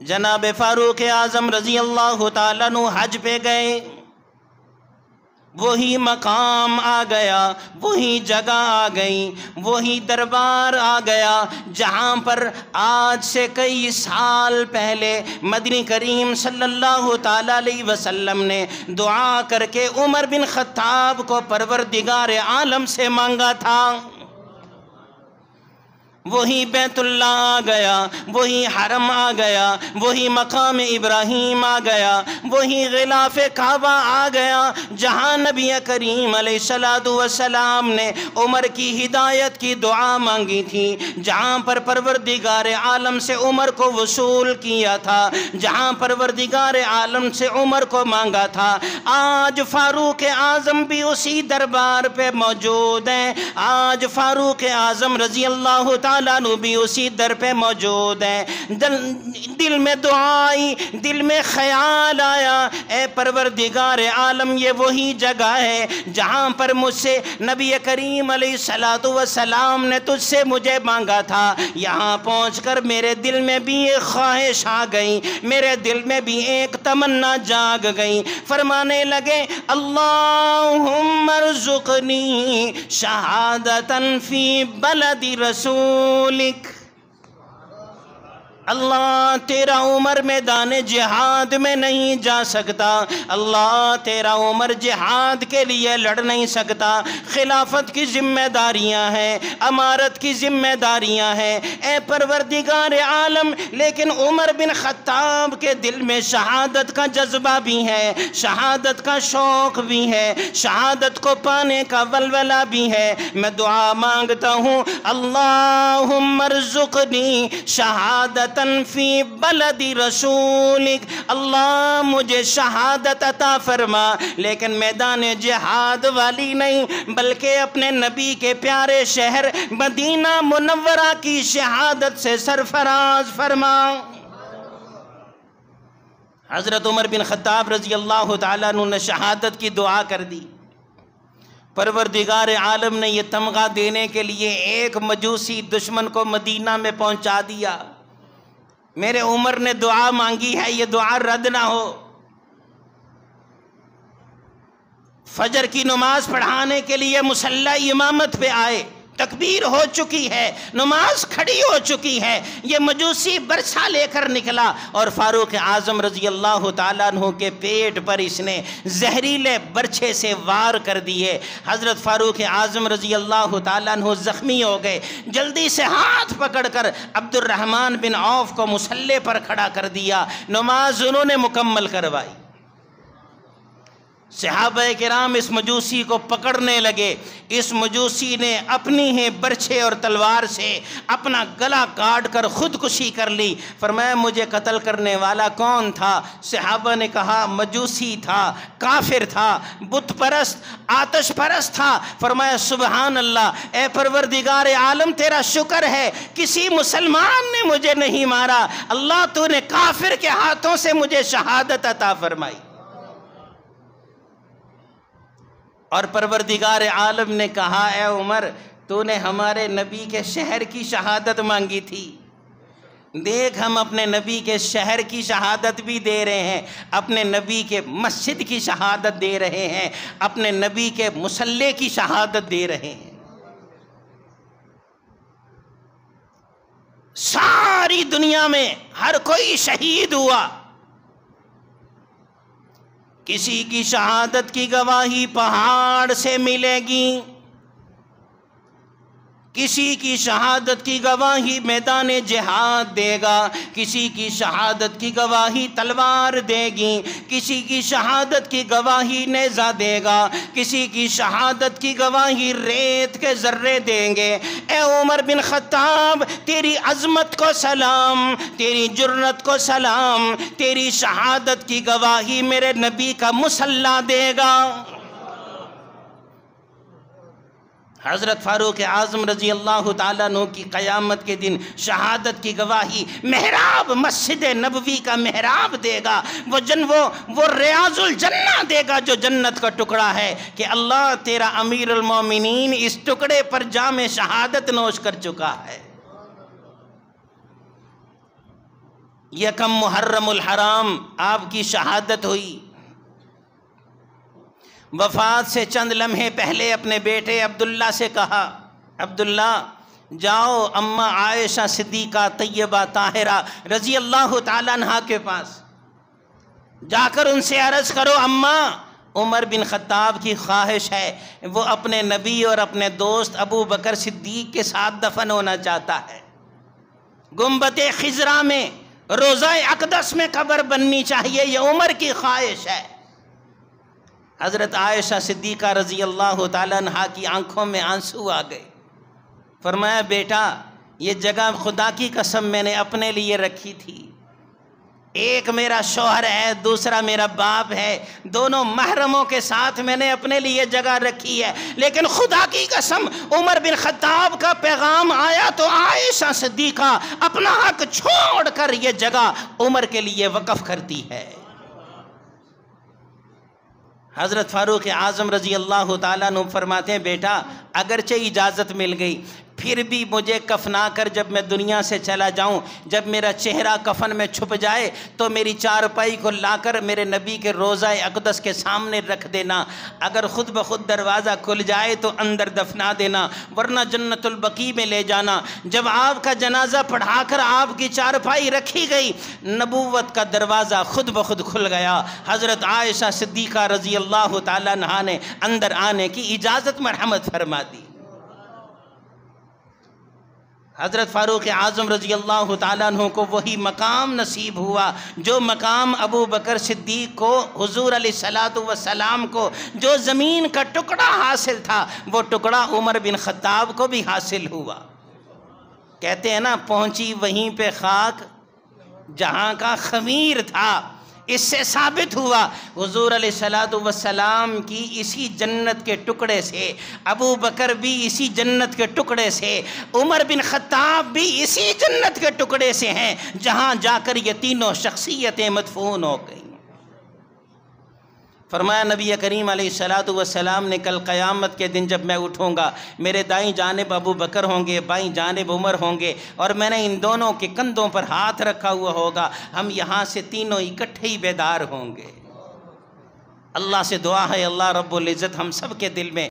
جناب فاروق اعظم رضی اللہ تعالیٰ عنہ حج پہ گئے، وہی مقام آ گیا، وہی جگہ آ گئی، وہی دربار آ گیا جہاں پر آج سے کئی سال پہلے مدنی کریم صلی اللہ تعالیٰ علیہ وسلم نے دعا کر کے عمر بن خطاب کو پروردگار عالم سے مانگا تھا۔ وہی بیت اللہ آ گیا، وہی حرم آ گیا، وہی مقام ابراہیم آ گیا، وہی غلاف کعبہ آ گیا جہاں نبی کریم علیہ السلام نے عمر کی ہدایت کی دعا مانگی تھی، جہاں پر پروردگار عالم سے عمر کو وصول کیا تھا، جہاں پروردگار عالم سے عمر کو مانگا تھا۔ آج فاروق اعظم بھی اسی دربار پہ موجود ہیں، آج فاروق اعظم رضی اللہ تعالیٰ عنہ بھی اسی در پہ موجود ہیں۔ دل میں دعا آئی، دل میں خیال آیا، اے پروردگار عالم یہ وہی جگہ ہے جہاں پر مجھ سے نبی کریم علیہ السلام نے تجھ سے مجھے مانگا تھا۔ یہاں پہنچ کر میرے دل میں بھی ایک خواہش آ گئی، میرے دل میں بھی ایک تمنا جاگ گئی۔ فرمانے لگے اللہم ارزقنی شہادتا فی بلد رسولک۔ اللہ تیرا عمر میدان جہاد میں نہیں جا سکتا، اللہ تیرا عمر جہاد کے لیے لڑ نہیں سکتا، خلافت کی ذمہ داریاں ہیں، امارت کی ذمہ داریاں ہیں، اے پروردگار عالم، لیکن عمر بن خطاب کے دل میں شہادت کا جذبہ بھی ہے، شہادت کا شوق بھی ہے، شہادت کو پانے کا ولولہ بھی ہے۔ میں دعا مانگتا ہوں اللہم ارزقنی شہادت فی بلد رسولک، اللہ مجھے شہادت عطا فرما، لیکن میدان جہاد والی نہیں بلکہ اپنے نبی کے پیارے شہر مدینہ منورہ کی شہادت سے سرفراز فرما۔ حضرت عمر بن خطاب رضی اللہ تعالیٰ عنہ نے شہادت کی دعا کر دی۔ پروردگار عالم نے یہ تمغہ دینے کے لیے ایک مجوسی دشمن کو مدینہ میں پہنچا دیا۔ میرے عمر نے دعا مانگی ہے، یہ دعا رد نہ ہو۔ فجر کی نماز پڑھانے کے لیے مصلی امامت پہ آئے، تکبیر ہو چکی ہے، نماز کھڑی ہو چکی ہے، یہ مجوسی برچھا لے کر نکلا اور فاروق اعظم رضی اللہ تعالیٰ عنہ کے پیٹ پر اس نے زہریلے برچھے سے وار کر دیے۔ حضرت فاروق اعظم رضی اللہ تعالیٰ عنہ زخمی ہو گئے، جلدی سے ہاتھ پکڑ کر عبد الرحمن بن عوف کو مصلی پر کھڑا کر دیا، نماز انہوں نے مکمل کروائی۔ صحابہ کرام اس مجوسی کو پکڑنے لگے، اس مجوسی نے اپنی ہی برچھے اور تلوار سے اپنا گلا کاٹ کر خودکشی کر لی۔ فرمایا مجھے قتل کرنے والا کون تھا؟ صحابہ نے کہا مجوسی تھا، کافر تھا، بت پرست، آتش پرست تھا۔ فرمایا سبحان اللہ، اے پروردگار عالم تیرا شکر ہے کسی مسلمان نے مجھے نہیں مارا، اللہ تو نے کافر کے ہاتھوں سے مجھے شہادت عطا فرمائی۔ اور پروردگار عالم نے کہا اے عمر تو نے ہمارے نبی کے شہر کی شہادت مانگی تھی، دیکھ ہم اپنے نبی کے شہر کی شہادت بھی دے رہے ہیں، اپنے نبی کے مسجد کی شہادت دے رہے ہیں، اپنے نبی کے مصلی کی شہادت دے رہے ہیں۔ ساری دنیا میں ہر کوئی شہید ہوا، کسی کی شہادت کی گواہی پہاڑ سے ملے گی، کسی کی شہادت کی گواہی میدان جہاد دے گا، کسی کی شہادت کی گواہی تلوار دے گی، کسی کی شہادت کی گواہی نیزہ دے گا، کسی کی شہادت کی گواہی ریت کے ذرے دیں گے۔ اے عمر بن خطاب تیری عظمت کو سلام، تیری جرت کو سلام، تیری شہادت کی گواہی میرے نبی کا مصلی دے گا۔ حضرت فاروق اعظم رضی اللہ تعالیٰ عنہ کی قیامت کے دن شہادت کی گواہی محراب مسجد نبوی کا محراب دے گا، وہ ریاض الجنہ دے گا جو جنت کا ٹکڑا ہے کہ اللہ تیرا امیر المومنین اس ٹکڑے پر جام شہادت نوش کر چکا ہے۔ یکم محرم الحرام آپ کی شہادت ہوئی۔ وفات سے چند لمحے پہلے اپنے بیٹے عبداللہ سے کہا، عبداللہ جاؤ اماں عائشہ صدیقہ طیبہ طاہرہ رضی اللہ تعالیٰ عنہا کے پاس، جا کر ان سے عرض کرو اماں عمر بن خطاب کی خواہش ہے، وہ اپنے نبی اور اپنے دوست ابو بکر صدیق کے ساتھ دفن ہونا چاہتا ہے، گنبد خضرا میں روضہ اقدس میں قبر بننی چاہیے، یہ عمر کی خواہش ہے۔ حضرت عائشہ صدیقہ رضی اللہ تعالیٰ عنہا کی آنکھوں میں آنسو آ گئے۔ فرمایا بیٹا یہ جگہ خدا کی قسم میں نے اپنے لیے رکھی تھی، ایک میرا شوہر ہے دوسرا میرا باپ ہے، دونوں محرموں کے ساتھ میں نے اپنے لیے جگہ رکھی ہے، لیکن خدا کی قسم عمر بن خطاب کا پیغام آیا تو عائشہ صدیقہ اپنا حق چھوڑ کر یہ جگہ عمر کے لیے وقف کرتی ہے۔ حضرت فاروق اعظم رضی اللہ تعالیٰ عنہ فرماتے ہیں بیٹا اگرچہ اجازت مل گئی پھر بھی مجھے کفنا کر جب میں دنیا سے چلا جاؤں، جب میرا چہرہ کفن میں چھپ جائے تو میری چارپائی کو لا کر میرے نبی کے روضہ اقدس کے سامنے رکھ دینا، اگر خود بخود دروازہ کھل جائے تو اندر دفنا دینا، ورنہ جنت البقیع میں لے جانا۔ جب آپ کا جنازہ پڑھا کر آپ کی چارپائی رکھی گئی، نبوت کا دروازہ خود بخود کھل گیا، حضرت عائشہ صدیقہ رضی اللہ تعالیٰ عنہا نے اندر آنے کی اجازت مرحمت فرما دی۔ حضرت فاروق اعظم رضی اللہ تعالیٰ عنہ کو وہی مقام نصیب ہوا جو مقام ابو بکر صدیق کو، حضور علیہ الصلوۃ والسلام کو جو زمین کا ٹکڑا حاصل تھا وہ ٹکڑا عمر بن خطاب کو بھی حاصل ہوا۔ کہتے ہیں نا پہنچی وہیں پہ خاک جہاں کا خمیر تھا، اس سے ثابت ہوا حضور علیہ الصلوۃ والسلام کی اسی جنت کے ٹکڑے سے، ابو بکر بھی اسی جنت کے ٹکڑے سے، عمر بن خطاب بھی اسی جنت کے ٹکڑے سے ہیں جہاں جا کر یہ تینوں شخصیتیں مدفون ہو گئیں۔ فرمایا نبی کریم علیہ الصلوۃ والسلام نے کل قیامت کے دن جب میں اٹھوں گا میرے دائیں جانب ابو بکر ہوں گے، بائیں جانب عمر ہوں گے، اور میں نے ان دونوں کے کندھوں پر ہاتھ رکھا ہوا ہوگا، ہم یہاں سے تینوں اکٹھے ہی بیدار ہوں گے۔ اللہ سے دعا ہے اللہ رب العزت ہم سب کے دل میں